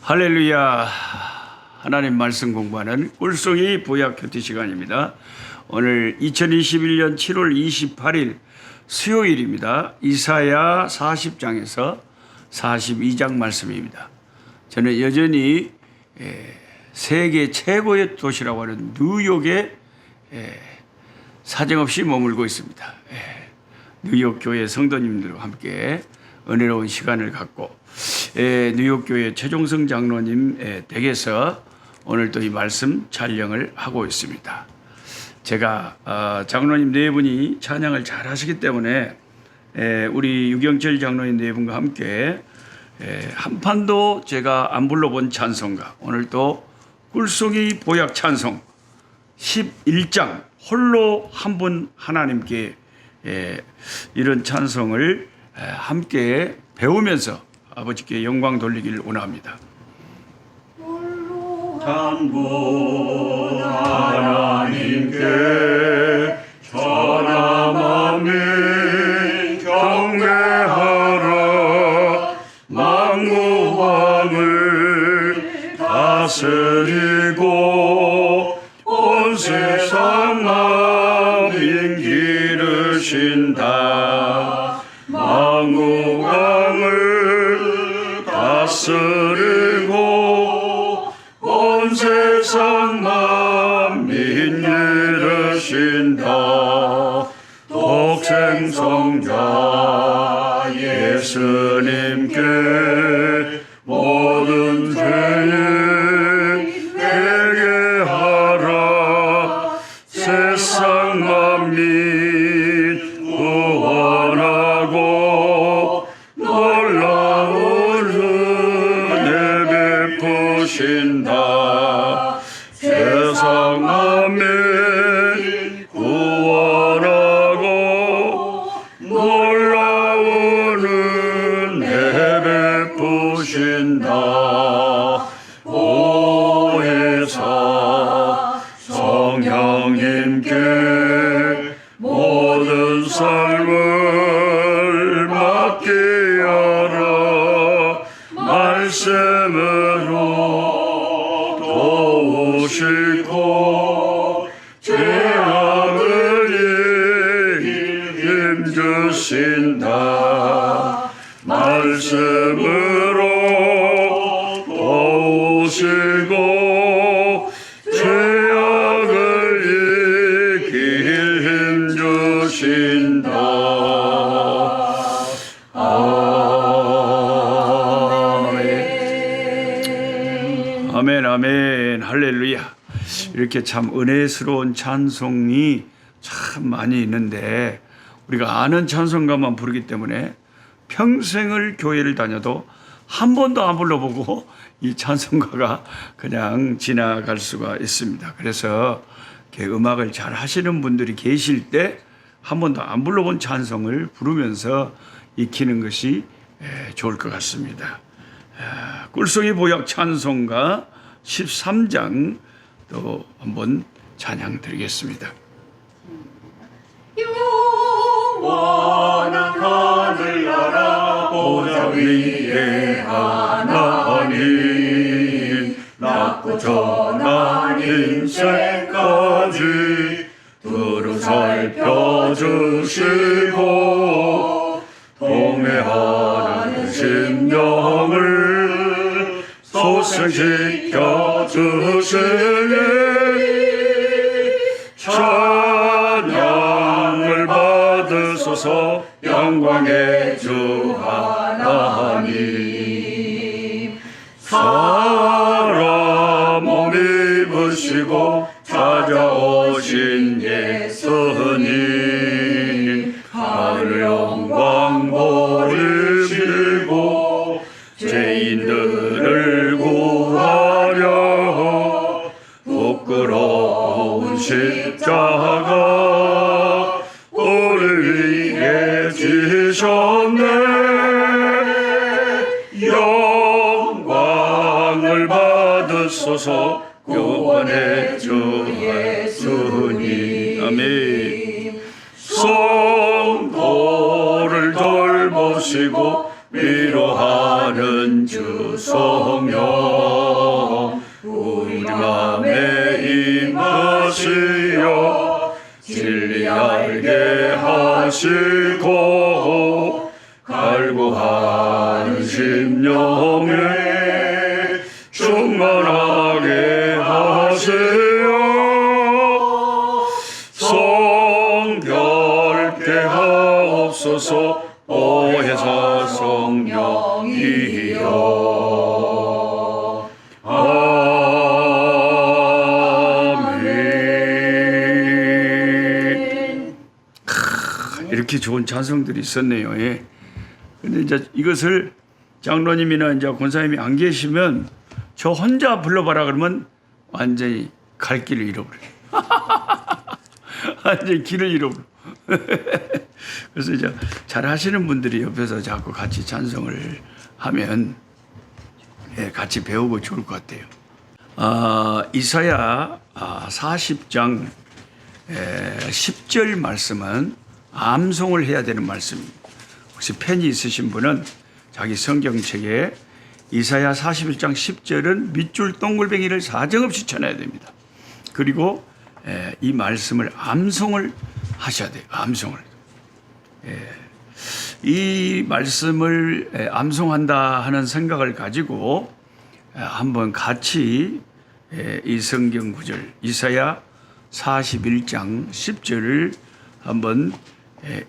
할렐루야. 하나님 말씀 공부하는 꿀송이 보약 큐티 시간입니다. 오늘 2021년 7월 28일 수요일입니다. 이사야 40장에서 42장 말씀입니다. 저는 여전히 세계 최고의 도시라고 하는 뉴욕에 사정없이 머물고 있습니다. 뉴욕 교회 성도님들과 함께 은혜로운 시간을 갖고 뉴욕 교회 최종성 장로님 댁에서 오늘 또 이 말씀 촬영을 하고 있습니다. 제가 장로님 네 분이 찬양을 잘 하시기 때문에 우리 유경철 장로님 네 분과 함께 한 판도 제가 안 불러본 찬송가, 오늘 또 꿀송이 보약 찬송 11장 홀로 한 분 하나님께 이런 찬송을 함께 배우면서 아버지께 영광 돌리기를 원합니다. 한 분 하나님께 천하 만민 경배하라. 만국 왕을 다스리고 온 세상 만민 기르신다. 만국 왕을 다스리고 온 세상 만민 기르신다. 독생성자 예수님께 모든 죄를 회개하라. 세상 만민 구원하고 놀라운 은혜 베푸신다. 세상 만민 구원하고 놀라운 은혜 베푸신다. 오해사 성령님께 모든 삶을 맡기어라. 말씀으로 도우시고 죄악을 이길 힘주신다. 말씀으로 도우시고 죄악을 이길 힘주신다. 아멘, 아멘, 할렐루야. 이렇게 참 은혜스러운 찬송이 참 많이 있는데 우리가 아는 찬송가만 부르기 때문에 평생을 교회를 다녀도 한 번도 안 불러보고 이 찬송가가 그냥 지나갈 수가 있습니다. 그래서 이렇게 음악을 잘 하시는 분들이 계실 때 한 번도 안 불러본 찬송을 부르면서 익히는 것이 좋을 것 같습니다. 꿀송이 보약 찬송가 13장 또 한번 찬양 드리겠습니다. 영원한 하늘나라 보좌 위에 하나님, 낮고 전한 인생까지 두루 살펴주시고 동해하는 심령을 소생시켜 주시니 찬양을 받으소서. 영광의 주 하나님, 사람 몸 입으시고 찾아오신 예수님, 하늘 영광 버리시고 죄인들을 구하려 부끄러운 십자가 우리 위에 지셨네. 영광을 받으소서. 구원의 주 예수님, 아멘. 성도를 돌보시고 위로하는 주 성령, 하시고 갈구하는 심령에 충만하게 하세요. 성결케 하옵소서. 오해사 성령이여. 아멘. 이렇게 좋은 찬송들이 있었네요. 예. 근데 이제 이것을 장로님이나 이제 권사님이 안 계시면 저 혼자 불러봐라 그러면 완전히 갈 길을 잃어버려요. 완전히 길을 잃어버려. 그래서 이제 잘 하시는 분들이 옆에서 자꾸 같이 찬송을 하면 같이 배우고 좋을 것 같아요. 이사야 40장 10절 말씀은 암송을 해야 되는 말씀입니다. 혹시 펜이 있으신 분은 자기 성경책에 이사야 41장 10절은 밑줄 동글뱅이를 사정없이 쳐놔야 됩니다. 그리고 이 말씀을 암송을 하셔야 돼요. 암송을. 이 말씀을 암송한다 하는 생각을 가지고 한번 같이 이 성경 구절 이사야 41장 10절을 한번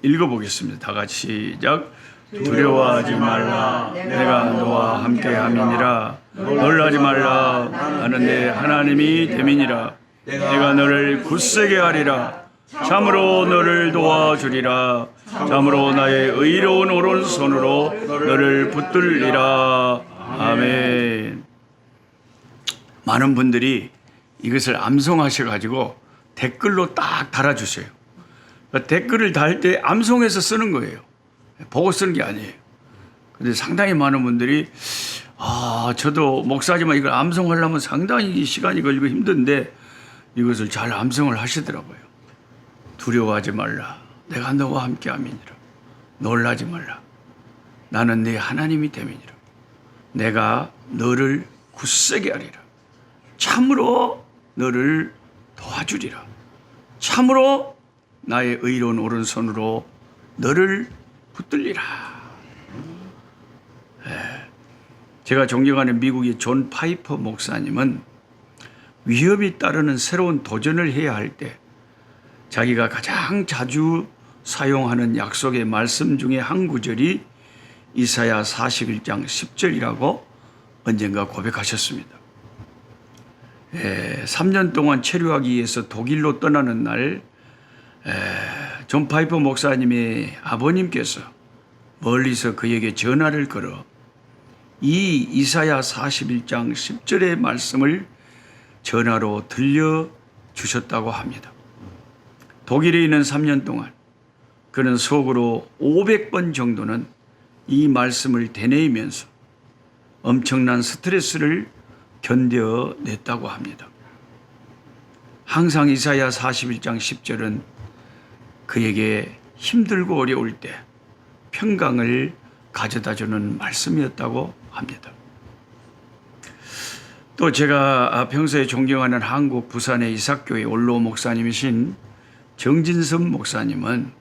읽어보겠습니다. 다 같이 시작. 두려워하지 말라. 내가 너와 함께 함이니라. 놀라지 말라. 나는 내 하나님이 됨이니라. 내가 너를 굳세게 하리라. 참으로 너를 도와주리라. 참으로 나의 의로운 오른손으로 너를 붙들리라. 아멘. 많은 분들이 이것을 암송하셔가지고 댓글로 딱 달아주세요. 댓글을 달 때 암송해서 쓰는 거예요. 보고 쓰는 게 아니에요. 근데 상당히 많은 분들이 저도 목사지만 이걸 암송하려면 상당히 시간이 걸리고 힘든데 이것을 잘 암송을 하시더라고요. 두려워하지 말라. 내가 너와 함께 함이니라. 놀라지 말라. 나는 네 하나님이 됨이니라. 내가 너를 굳세게 하리라. 참으로 너를 도와주리라. 참으로 나의 의로운 오른손으로 너를 붙들리라. 제가 존경하는 미국의 존 파이퍼 목사님은 위협이 따르는 새로운 도전을 해야 할 때 자기가 가장 자주 사용하는 약속의 말씀 중에 한 구절이 이사야 41장 10절이라고 언젠가 고백하셨습니다. 3년 동안 체류하기 위해서 독일로 떠나는 날 존 파이퍼 목사님의 아버님께서 멀리서 그에게 전화를 걸어 이 이사야 41장 10절의 말씀을 전화로 들려주셨다고 합니다. 독일에 있는 3년 동안 그는 속으로 500번 정도는 이 말씀을 되뇌이면서 엄청난 스트레스를 견뎌냈다고 합니다. 항상 이사야 41장 10절은 그에게 힘들고 어려울 때 평강을 가져다주는 말씀이었다고 합니다. 또 제가 평소에 존경하는 한국 부산의 이삭교회 원로 목사님이신 정진섭 목사님은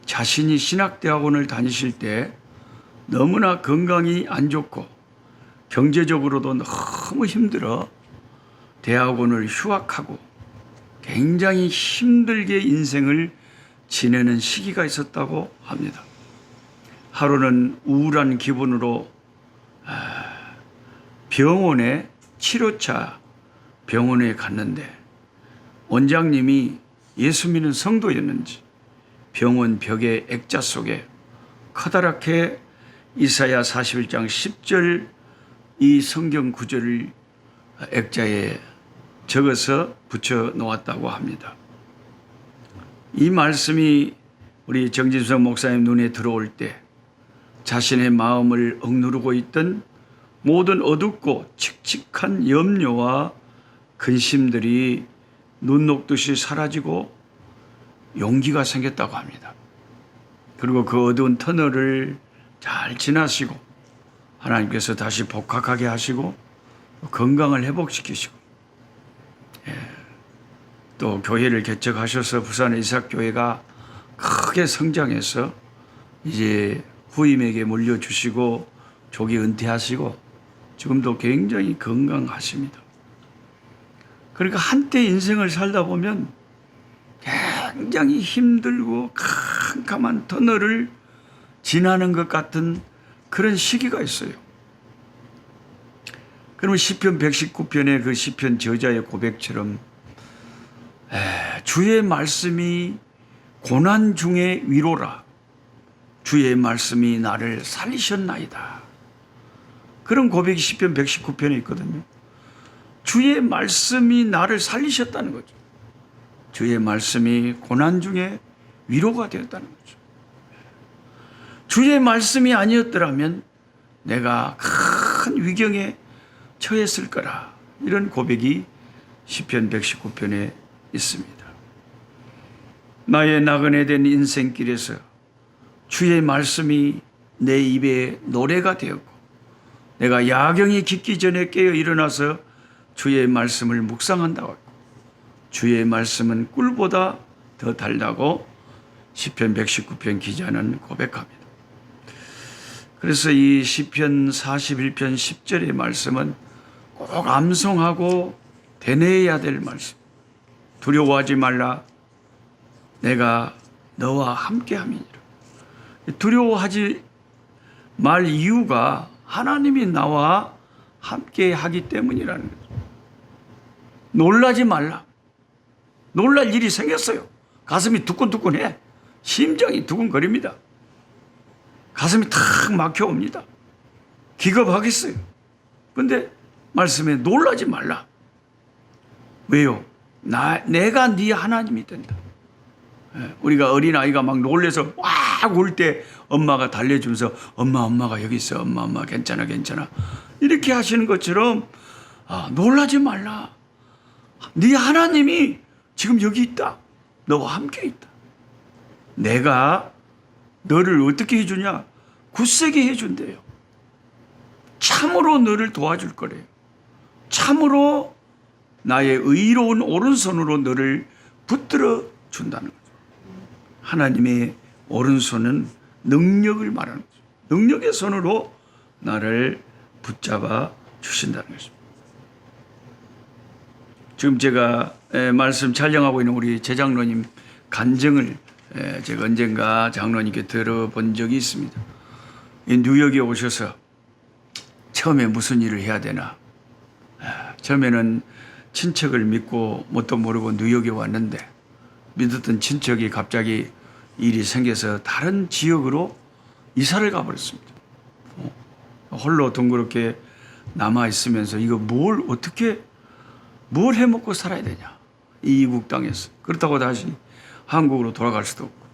자신이 신학대학원을 다니실 때 너무나 건강이 안 좋고 경제적으로도 너무 힘들어 대학원을 휴학하고 굉장히 힘들게 인생을 지내는 시기가 있었다고 합니다. 하루는 우울한 기분으로 병원에 치료차 병원에 갔는데 원장님이 예수 믿는 성도였는지 병원 벽의 액자 속에 커다랗게 이사야 41장 10절 이 성경 구절을 액자에 적어서 붙여 놓았다고 합니다. 이 말씀이 우리 정진석 목사님 눈에 들어올 때 자신의 마음을 억누르고 있던 모든 어둡고 칙칙한 염려와 근심들이 눈 녹듯이 사라지고 용기가 생겼다고 합니다. 그리고 그 어두운 터널을 잘 지나시고 하나님께서 다시 복학하게 하시고 건강을 회복시키시고 또 교회를 개척하셔서 부산의 이삭교회가 크게 성장해서 이제 후임에게 물려주시고 조기 은퇴하시고 지금도 굉장히 건강하십니다. 그러니까 한때 인생을 살다 보면 굉장히 힘들고 캄캄한 터널을 지나는 것 같은 그런 시기가 있어요. 그러면 시편 119편의 그 시편 저자의 고백처럼 주의 말씀이 고난 중에 위로라. 주의 말씀이 나를 살리셨나이다. 그런 고백이 시편 119편에 있거든요. 주의 말씀이 나를 살리셨다는 거죠. 주의 말씀이 고난 중에 위로가 되었다는 거죠. 주의 말씀이 아니었더라면 내가 큰 위경에 처했을 거라. 이런 고백이 시편 119편에 있습니다. 나의 나그네 된 인생길에서 주의 말씀이 내 입에 노래가 되었고 내가 야경이 깊기 전에 깨어 일어나서 주의 말씀을 묵상한다고 했고 주의 말씀은 꿀보다 더 달다고 시편 119편 기자는 고백합니다. 그래서 이 시편 41편 10절의 말씀은 꼭 암송하고 되뇌어야 될 말씀. 두려워하지 말라. 내가 너와 함께함이니라. 두려워하지 말 이유가 하나님이 나와 함께하기 때문이라는 거죠. 놀라지 말라. 놀랄 일이 생겼어요. 가슴이 두근두근해. 심장이 두근거립니다. 가슴이 탁 막혀옵니다. 기겁하겠어요. 그런데 말씀에 놀라지 말라. 왜요? 내가 네 하나님이 된다. 우리가 어린아이가 막 놀래서 왁 울 때 엄마가 달래주면서 엄마가 여기 있어. 엄마 괜찮아. 이렇게 하시는 것처럼 놀라지 말라. 네 하나님이 지금 여기 있다. 너와 함께 있다. 내가 너를 어떻게 해주냐? 굳세게 해준대요. 참으로 너를 도와줄 거래요. 참으로 나의 의로운 오른손으로 너를 붙들어 준다는 거죠. 하나님의 오른손은 능력을 말하는 거죠. 능력의 손으로 나를 붙잡아 주신다는 것입니다. 지금 제가 말씀 촬영하고 있는 우리 제장로님 간증을 제가 언젠가 장로님께 들어본 적이 있습니다. 뉴욕에 오셔서 처음에 무슨 일을 해야 되나. 처음에는 친척을 믿고 뭣도 모르고 뉴욕에 왔는데 믿었던 친척이 갑자기 일이 생겨서 다른 지역으로 이사를 가버렸습니다. 홀로 둥그렇게 남아있으면서 이거 뭘 해먹고 살아야 되냐. 이국 땅에서. 그렇다고 다시 한국으로 돌아갈 수도 없고.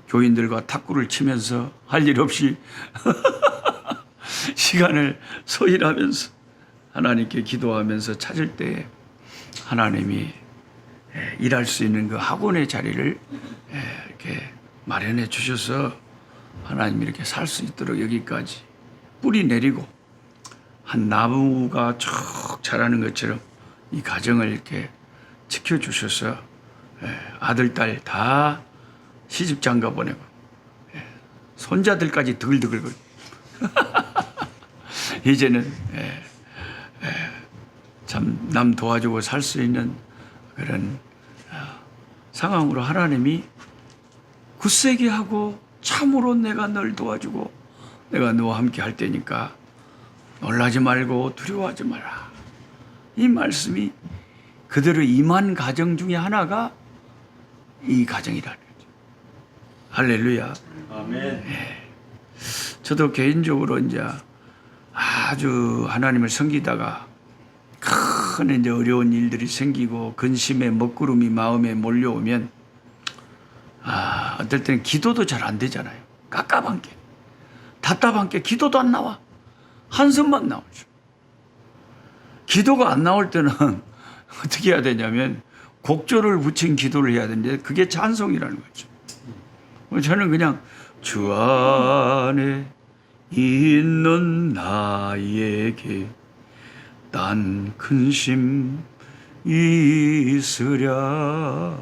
교인들과 탁구를 치면서 할 일 없이 시간을 소일하면서 하나님께 기도하면서 찾을 때 하나님이 일할 수 있는 그 학원의 자리를 이렇게 마련해 주셔서 하나님이 이렇게 살 수 있도록 여기까지 뿌리 내리고 한 나무가 쭉 자라는 것처럼 이 가정을 이렇게 지켜주셔서 아들, 딸 다 시집 장가 보내고 손자들까지 드글드글 이제는 참 남 도와주고 살 수 있는 그런 상황으로 하나님이 굳세게 하고 참으로 내가 널 도와주고 내가 너와 함께 할 테니까 놀라지 말고 두려워하지 마라. 이 말씀이 그대로 임한 가정 중에 하나가 이 가정이라는 거죠. 할렐루야. 아멘. 저도 개인적으로 이제 아주 하나님을 섬기다가 큰 이제 어려운 일들이 생기고 근심의 먹구름이 마음에 몰려오면 어떨 때는 기도도 잘 안 되잖아요. 깝깝한 게, 답답한 게 기도도 안 나와. 한숨만 나오죠. 기도가 안 나올 때는 어떻게 해야 되냐면 곡조를 붙인 기도를 해야 되는데 그게 찬송이라는 거죠. 저는 그냥 주 안에 있는 나에게 딴 근심 있으랴.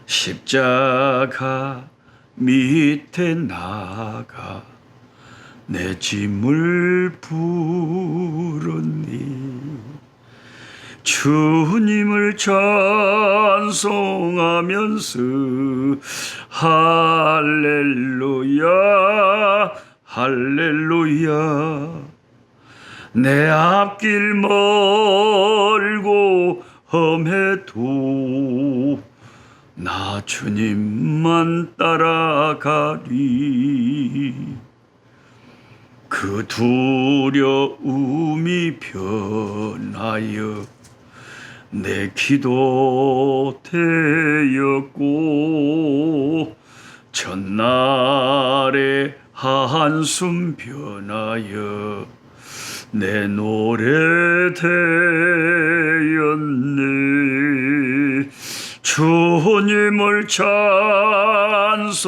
십자가 밑에 나가 내 짐을 부르니 주님을 찬송하면서 할렐루야 할렐루야. 내 앞길 멀고 험해도 나 주님만 따라가리. 그 두려움이 변하여 내 기도 되었고 전날의 한숨 변하여 내 노래 되었네. 주님을 찬송하면서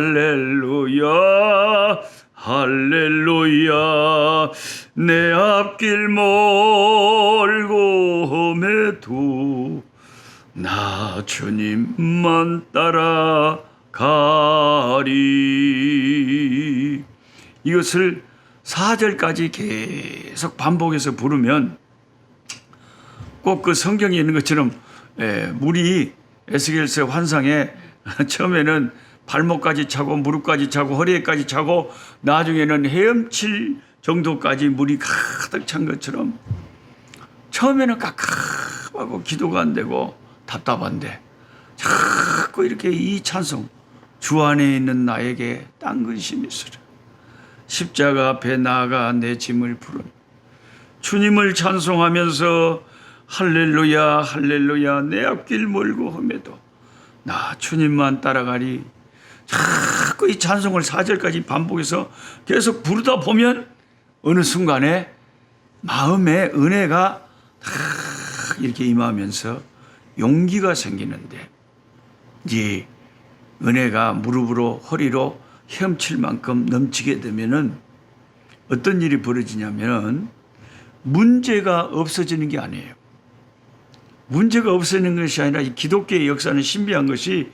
할렐루야 할렐루야. 내 앞길 멀고 험해도 나 주님만 따라가리. 이것을 4절까지 계속 반복해서 부르면 꼭 그 성경에 있는 것처럼 물이 에스겔서의 환상에 처음에는 발목까지 차고 무릎까지 차고 허리에까지 차고 나중에는 헤엄칠 정도까지 물이 가득 찬 것처럼 처음에는 깝깝하고 기도가 안 되고 답답한데 자꾸 이렇게 이 찬송, 주 안에 있는 나에게 딴 근심이 있으라. 십자가 앞에 나아가 내 짐을 부른 주님을 찬송하면서 할렐루야 할렐루야. 내 앞길 멀고 험해도 나 주님만 따라가리. 자꾸 이 찬송을 4절까지 반복해서 계속 부르다 보면 어느 순간에 마음에 은혜가 이렇게 임하면서 용기가 생기는데, 이 은혜가 무릎으로 허리로 헤엄칠 만큼 넘치게 되면은 어떤 일이 벌어지냐면 문제가 없어지는 게 아니에요. 문제가 없어지는 것이 아니라 이 기독교의 역사는 신비한 것이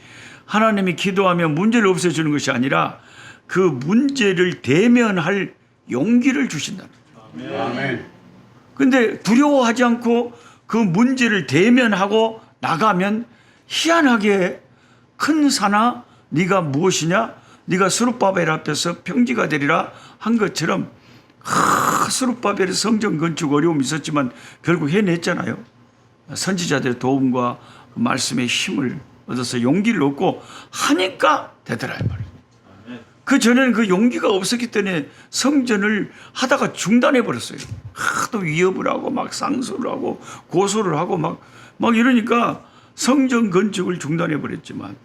하나님이 기도하면 문제를 없애주는 것이 아니라 그 문제를 대면할 용기를 주신다는 거예요. 아멘. 그런데 두려워하지 않고 그 문제를 대면하고 나가면 희한하게 큰 산아 네가 무엇이냐, 네가 스룹바벨 앞에서 평지가 되리라 한 것처럼 스룹바벨의 성전 건축 어려움이 있었지만 결국 해냈잖아요. 선지자들의 도움과 그 말씀의 힘을 얻어서 용기를 얻고 하니까 되더라 이 말이에요. 그 전에는 그 용기가 없었기 때문에 성전을 하다가 중단해 버렸어요. 하도 위협을 하고 막 상소를 하고 고소를 하고 막 이러니까 성전 건축을 중단해 버렸지만,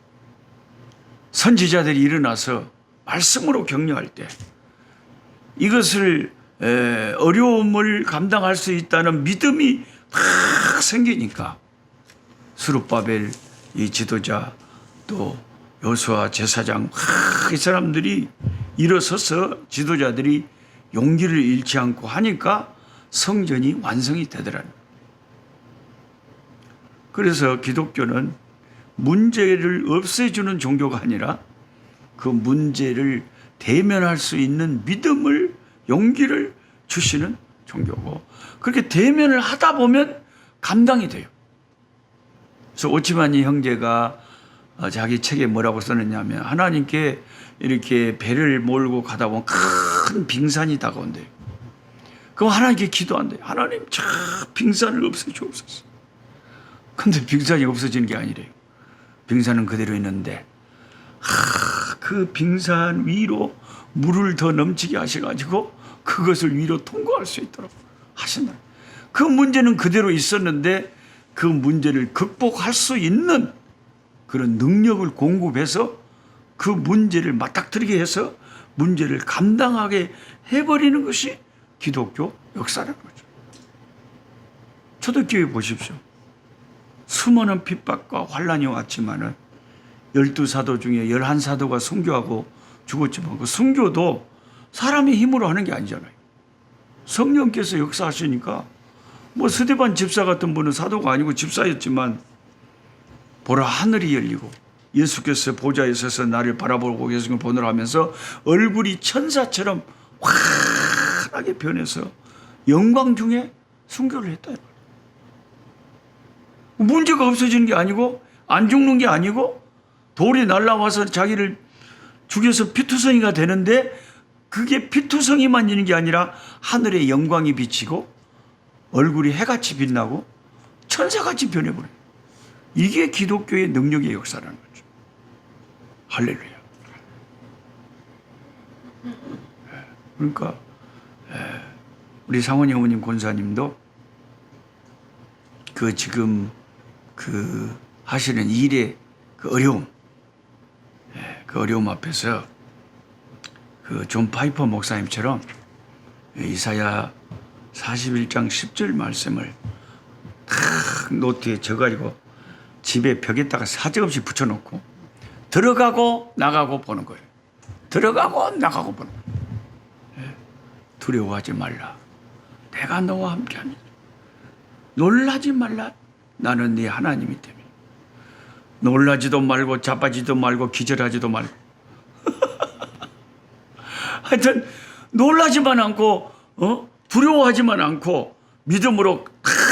선지자들이 일어나서 말씀으로 격려할 때 이것을 어려움을 감당할 수 있다는 믿음이 탁 생기니까 스룹바벨 이 지도자 또 여호수아 제사장 이 사람들이 일어서서 지도자들이 용기를 잃지 않고 하니까 성전이 완성이 되더라는 거예요. 그래서 기독교는 문제를 없애주는 종교가 아니라 그 문제를 대면할 수 있는 믿음을, 용기를 주시는 종교고, 그렇게 대면을 하다 보면 감당이 돼요. 그래서 오치마니 형제가 자기 책에 뭐라고 썼느냐면, 하나님께 이렇게 배를 몰고 가다 보면 큰 빙산이 다가온대요. 그럼 하나님께 기도한대요. 하나님, 저 빙산을 없애주옵소서. 근데 빙산이 없어지는 게 아니래요. 빙산은 그대로 있는데 그 빙산 위로 물을 더 넘치게 하셔가지고 그것을 위로 통과할 수 있도록 하신다. 그 문제는 그대로 있었는데 그 문제를 극복할 수 있는 그런 능력을 공급해서 그 문제를 맞닥뜨리게 해서 문제를 감당하게 해버리는 것이 기독교 역사라는 거죠. 초대교회 보십시오. 수많은 핍박과 환란이 왔지만은 12사도 중에 11사도가 순교하고 죽었지만 그 순교도 사람의 힘으로 하는 게 아니잖아요. 성령께서 역사하시니까 뭐 스데반 집사 같은 분은 사도가 아니고 집사였지만 보라 하늘이 열리고 예수께서 보좌에 서서 나를 바라보고 계신 걸 보느라 하면서 얼굴이 천사처럼 환하게 변해서 영광 중에 순교를 했다. 문제가 없어지는 게 아니고 안 죽는 게 아니고 돌이 날라와서 자기를 죽여서 피투성이가 되는데 그게 피투성이만 있는 게 아니라 하늘의 영광이 비치고 얼굴이 해같이 빛나고 천사같이 변해버려요. 이게 기독교의 능력의 역사라는 거죠. 할렐루야. 그러니까 우리 상원이 어머님 권사님도 그 지금 그 하시는 일의 그 어려움, 그 어려움 앞에서 그 존 파이퍼 목사님처럼 이사야 41장 10절 말씀을 탁 노트에 적어가지고 집에 벽에다가 사정없이 붙여놓고 들어가고 나가고 보는 거예요. 들어가고 나가고 보는 거예요. 두려워하지 말라. 내가 너와 함께하니 놀라지 말라. 나는 네 하나님이 때문에. 놀라지도 말고 자빠지도 말고 기절하지도 말고 하여튼 놀라지만 않고 두려워하지만 않고 믿음으로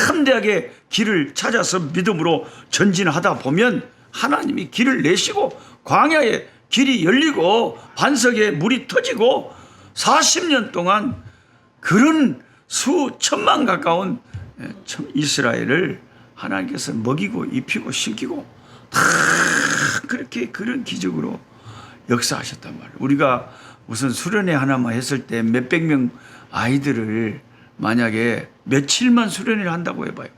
담대하게 길을 찾아서 믿음으로 전진하다 보면 하나님이 길을 내시고 광야에 길이 열리고 반석에 물이 터지고 40년 동안 그런 수천만 가까운 이스라엘을 하나님께서 먹이고 입히고 심기고 다 그렇게 그런 기적으로 역사하셨단 말이에요. 우리가 무슨 수련회 하나만 했을 때 몇백 명 아이들을 만약에 며칠만 수련회를 한다고 해봐요.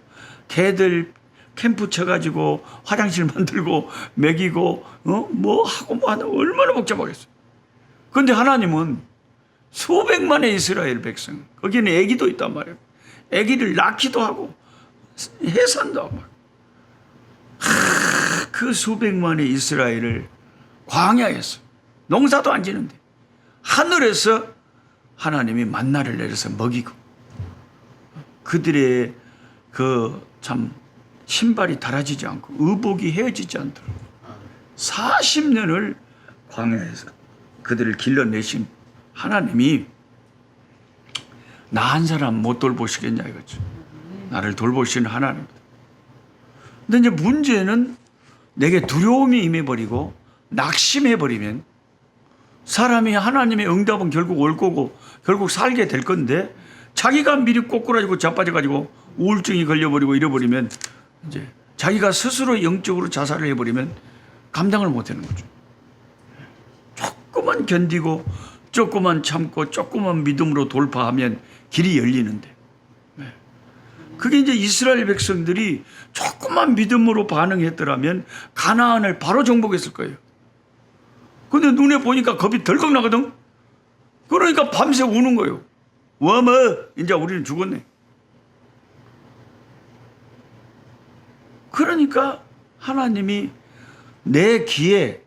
걔들 캠프 쳐가지고 화장실 만들고 먹이고 뭐 하고 뭐 하나 얼마나 복잡하겠어요. 그런데 하나님은 수백만의 이스라엘 백성, 거기는 애기도 있단 말이에요. 애기를 낳기도 하고 해산도 하고 그 수백만의 이스라엘을 광야에서 농사도 안 지는데 하늘에서 하나님이 만나를 내려서 먹이고 그들의 그 참 신발이 닳아지지 않고 의복이 헤어지지 않도록 40년을 광야에서 그들을 길러내신 하나님이 나 한 사람 못 돌보시겠냐 이거죠. 나를 돌보시는 하나님입니다. 근데 이제 문제는 내게 두려움이 임해버리고 낙심해버리면 사람이 하나님의 응답은 결국 올 거고 결국 살게 될 건데 자기가 미리 꼬꾸라지고 자빠져가지고 우울증이 걸려버리고 이래버리면 이제 자기가 스스로 영적으로 자살을 해버리면 감당을 못하는 거죠. 조금만 견디고 조금만 참고 조금만 믿음으로 돌파하면 길이 열리는데 그게 이제 이스라엘 백성들이 조금만 믿음으로 반응했더라면 가나안을 바로 정복했을 거예요. 근데 눈에 보니까 겁이 덜컥 나거든. 그러니까 밤새 우는 거예요. 뭐 이제 우리는 죽었네. 그러니까 하나님이 내 귀에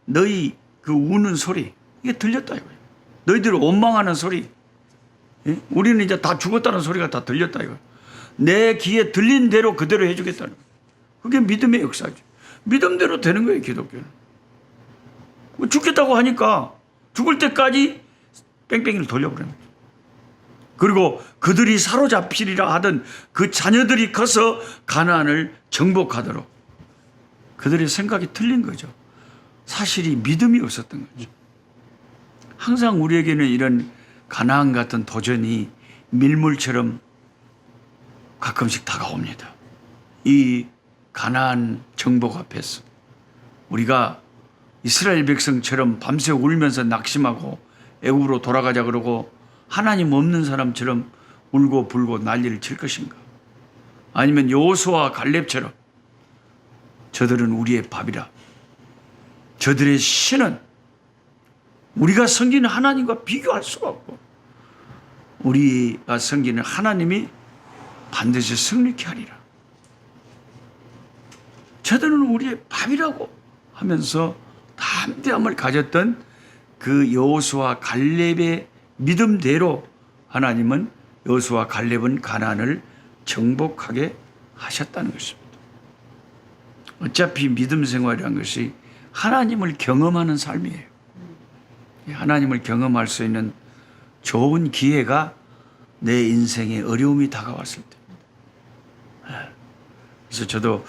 너희 그 우는 소리 이게 들렸다 이거예요. 너희들을 원망하는 소리, 우리는 이제 다 죽었다는 소리가 다 들렸다 이거예요. 내 귀에 들린 대로 그대로 해주겠다는 거예요. 그게 믿음의 역사죠. 믿음대로 되는 거예요, 기독교는. 죽겠다고 하니까 죽을 때까지 뺑뺑이를 돌려버리는 거예요. 그리고 그들이 사로잡히리라 하던 그 자녀들이 커서 가나안을 정복하도록 그들의 생각이 틀린 거죠. 사실이 믿음이 없었던 거죠. 항상 우리에게는 이런 가나안 같은 도전이 밀물처럼 가끔씩 다가옵니다. 이 가나안 정복 앞에서 우리가 이스라엘 백성처럼 밤새 울면서 낙심하고 애굽으로 돌아가자 그러고 하나님 없는 사람처럼 울고 불고 난리를 칠 것인가? 아니면 여호수아와 갈렙처럼 저들은 우리의 밥이라, 저들의 신은 우리가 섬기는 하나님과 비교할 수가 없고 우리가 섬기는 하나님이 반드시 승리케 하리라. 저들은 우리의 밥이라고 하면서 담대함을 가졌던 그 여호수아 갈렙의 믿음대로 하나님은 여호수아 갈렙은 가나안을 정복하게 하셨다는 것입니다. 어차피 믿음 생활이란 것이 하나님을 경험하는 삶이에요. 하나님을 경험할 수 있는 좋은 기회가 내 인생에 어려움이 다가왔을 때입니다. 그래서 저도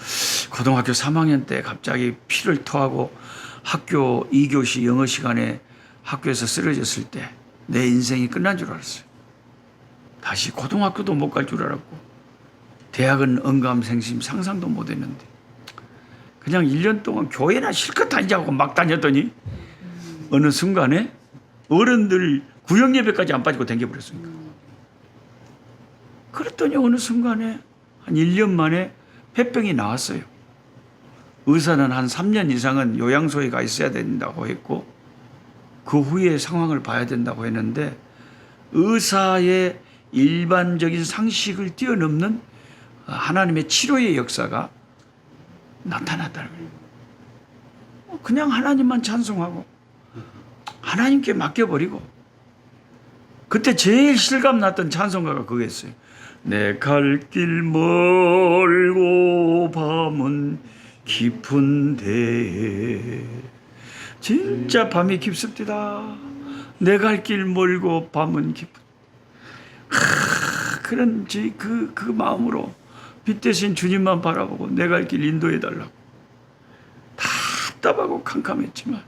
고등학교 3학년 때 갑자기 피를 토하고 학교 2교시 영어 시간에 학교에서 쓰러졌을 때 내 인생이 끝난 줄 알았어요. 다시 고등학교도 못 갈 줄 알았고 대학은 언감생심 상상도 못 했는데 그냥 1년 동안 교회나 실컷 다니자고 막 다녔더니 어느 순간에 어른들 구역예배까지 안 빠지고 댕겨버렸습니다. 그랬더니 어느 순간에 한 1년 만에 폐병이 나왔어요. 의사는 한 3년 이상은 요양소에 가 있어야 된다고 했고 그 후에 상황을 봐야 된다고 했는데 의사의 일반적인 상식을 뛰어넘는 하나님의 치료의 역사가 나타났다는 거예요. 그냥 하나님만 찬송하고 하나님께 맡겨버리고 그때 제일 실감 났던 찬송가가 그거였어요. 내 갈 길 멀고 밤은 깊은데 진짜 밤이 깊습니다. 내 갈 길 멀고 밤은 깊은 그런 그 마음으로 빛 대신 주님만 바라보고 내 갈 길 인도해 달라고 답답하고 캄캄했지만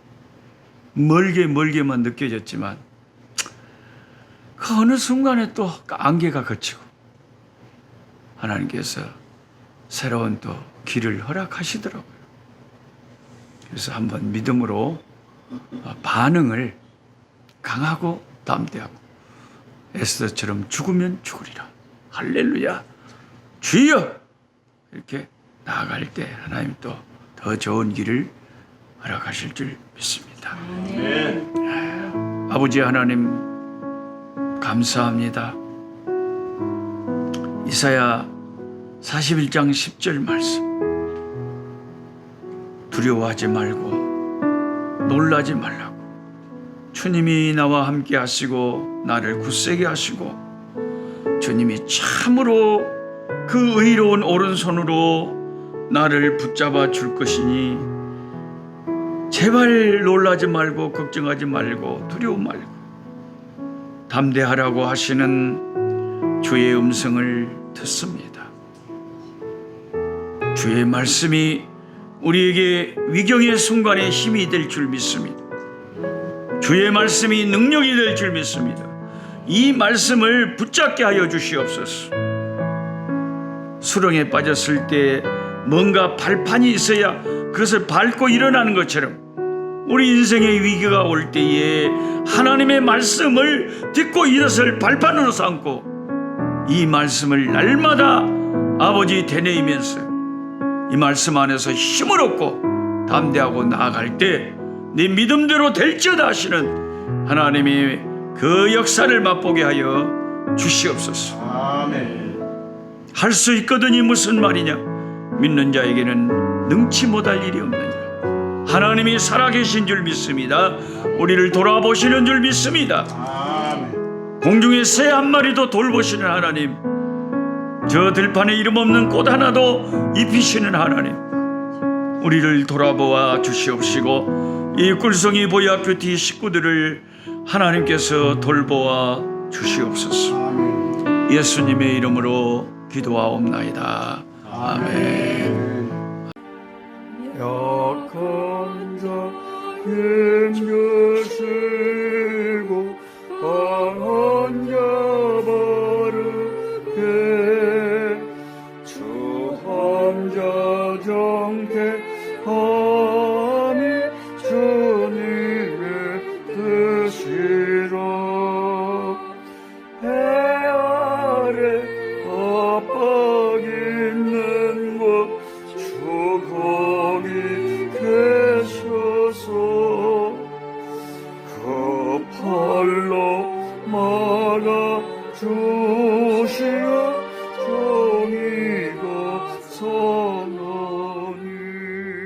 멀게만 느껴졌지만 그 어느 순간에 또 안개가 걷히고 하나님께서 새로운 또 길을 허락하시더라고요. 그래서 한번 믿음으로 반응을 강하고 담대하고 에스더처럼 죽으면 죽으리라 할렐루야 주여 이렇게 나아갈 때 하나님 또 더 좋은 길을 허락하실 줄 믿습니다. 아버지 하나님 감사합니다. 이사야 41장 10절 말씀 두려워하지 말고 놀라지 말라고 주님이 나와 함께 하시고 나를 굳세게 하시고 주님이 참으로 그 의로운 오른손으로 나를 붙잡아 줄 것이니 제발 놀라지 말고 걱정하지 말고 두려워 말고 담대하라고 하시는 주의 음성을 듣습니다. 주의 말씀이 우리에게 위경의 순간에 힘이 될 줄 믿습니다. 주의 말씀이 능력이 될 줄 믿습니다. 이 말씀을 붙잡게 하여 주시옵소서. 수렁에 빠졌을 때 뭔가 발판이 있어야 그것을 밟고 일어나는 것처럼 우리 인생의 위기가 올 때에 하나님의 말씀을 듣고 이것을 발판으로 삼고 이 말씀을 날마다 아버지 되뇌이면서 이 말씀 안에서 힘을 얻고 담대하고 나아갈 때 네 믿음대로 될지어다 하시는 하나님이 그 역사를 맛보게 하여 주시옵소서. 아멘. 할 수 있거든이 무슨 말이냐? 믿는 자에게는 능치 못할 일이 없느니라. 하나님이 살아계신 줄 믿습니다. 우리를 돌아보시는 줄 믿습니다. 아멘. 공중에 새 한 마리도 돌보시는 하나님, 저 들판에 이름 없는 꽃 하나도 입히시는 하나님, 우리를 돌아보아 주시옵시고 이 꿀송이 보야 뷰티 식구들을 하나님께서 돌보아 주시옵소서. 아멘. 예수님의 이름으로 기도하옵나이다. 아멘. 약한 자 힘주시고 강한 자 바르게 주한 자 정택함이 주님의 뜻이라. 해 아래 압박 있는 곳 주 거기 계셔서 그 팔로 막아 주시옵소서.